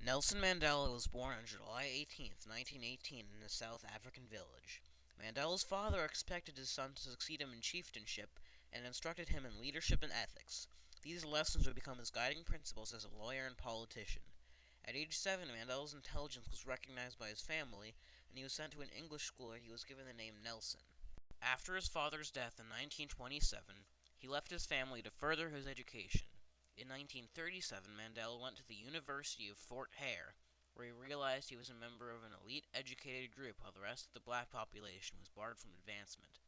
Nelson Mandela was born on July 18th, 1918 in a South African village. Mandela's father expected his son to succeed him in chieftainship and instructed him in leadership and ethics. These lessons would become his guiding principles as a lawyer and politician. At age 7, Mandela's intelligence was recognized by his family, and he was sent to an English school where he was given the name Nelson. After his father's death in 1927, he left his family to further his education. In 1937, Mandela went to the University of Fort Hare, where he realized he was a member of an elite educated group while the rest of the black population was barred from advancement.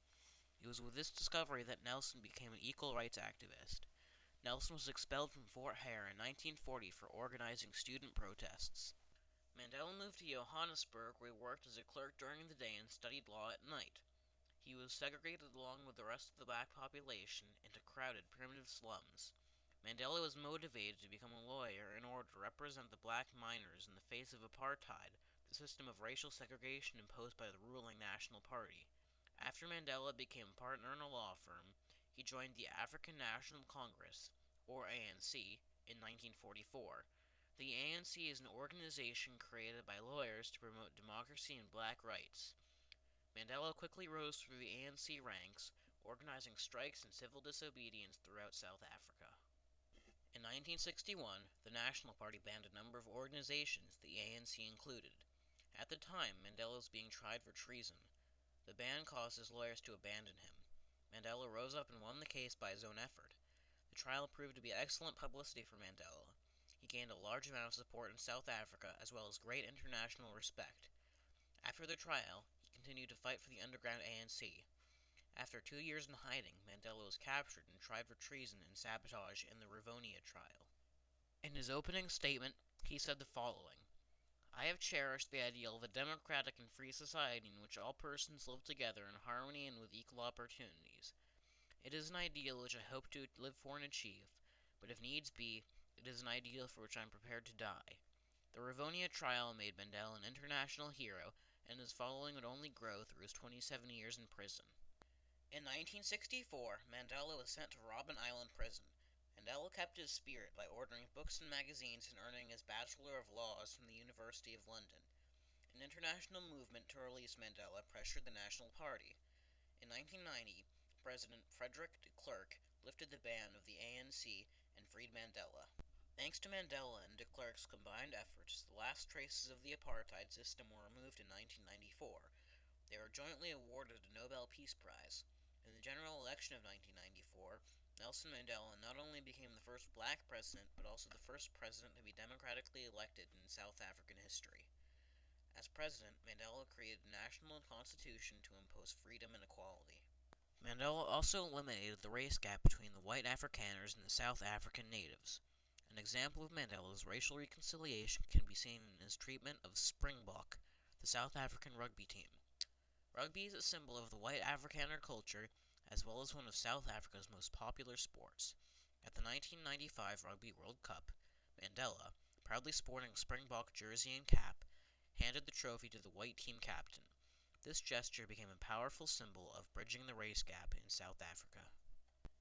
It was with this discovery that Nelson became an equal rights activist. Nelson was expelled from Fort Hare in 1940 for organizing student protests. Mandela moved to Johannesburg, where he worked as a clerk during the day and studied law at night. He was segregated along with the rest of the black population into crowded, primitive slums. Mandela was motivated to become a lawyer in order to represent the black miners in the face of apartheid, the system of racial segregation imposed by the ruling National Party. After Mandela became a partner in a law firm, he joined the African National Congress, or ANC, in 1944. The ANC is an organization created by lawyers to promote democracy and black rights. Mandela quickly rose through the ANC ranks, organizing strikes and civil disobedience throughout South Africa. In 1961, the National Party banned a number of organizations, the ANC included. At the time, Mandela was being tried for treason. The ban caused his lawyers to abandon him. Mandela rose up and won the case by his own effort. The trial proved to be excellent publicity for Mandela. He gained a large amount of support in South Africa, as well as great international respect. After the trial, he continued to fight for the underground ANC. After 2 years in hiding, Mandela was captured and tried for treason and sabotage in the Rivonia trial. In his opening statement, he said the following: "I have cherished the ideal of a democratic and free society in which all persons live together in harmony and with equal opportunities. It is an ideal which I hope to live for and achieve, but if needs be, it is an ideal for which I am prepared to die." The Rivonia trial made Mandela an international hero, and his following would only grow through his 27 years in prison. In 1964, Mandela was sent to Robben Island Prison. Mandela kept his spirit by ordering books and magazines and earning his Bachelor of Laws from the University of London. An international movement to release Mandela pressured the National Party. In 1990, President Frederick de Klerk lifted the ban of the ANC and freed Mandela. Thanks to Mandela and de Klerk's combined efforts, the last traces of the apartheid system were removed in 1994. They were jointly awarded a Nobel Peace Prize. In the general election of 1994, Nelson Mandela not only became the first black president, but also the first president to be democratically elected in South African history. As president, Mandela created a national constitution to impose freedom and equality. Mandela also eliminated the race gap between the white Afrikaners and the South African natives. An example of Mandela's racial reconciliation can be seen in his treatment of Springbok, the South African rugby team. Rugby is a symbol of the white Afrikaner culture, as well as one of South Africa's most popular sports. At the 1995 Rugby World Cup, Mandela, proudly sporting a Springbok jersey and cap, handed the trophy to the white team captain. This gesture became a powerful symbol of bridging the race gap in South Africa.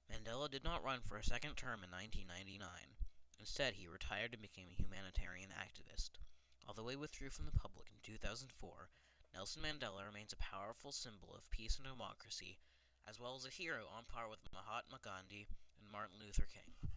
Mandela did not run for a second term in 1999. Instead, he retired and became a humanitarian activist. Although he withdrew from the public in 2004, Nelson Mandela remains a powerful symbol of peace and democracy, as well as a hero on par with Mahatma Gandhi and Martin Luther King.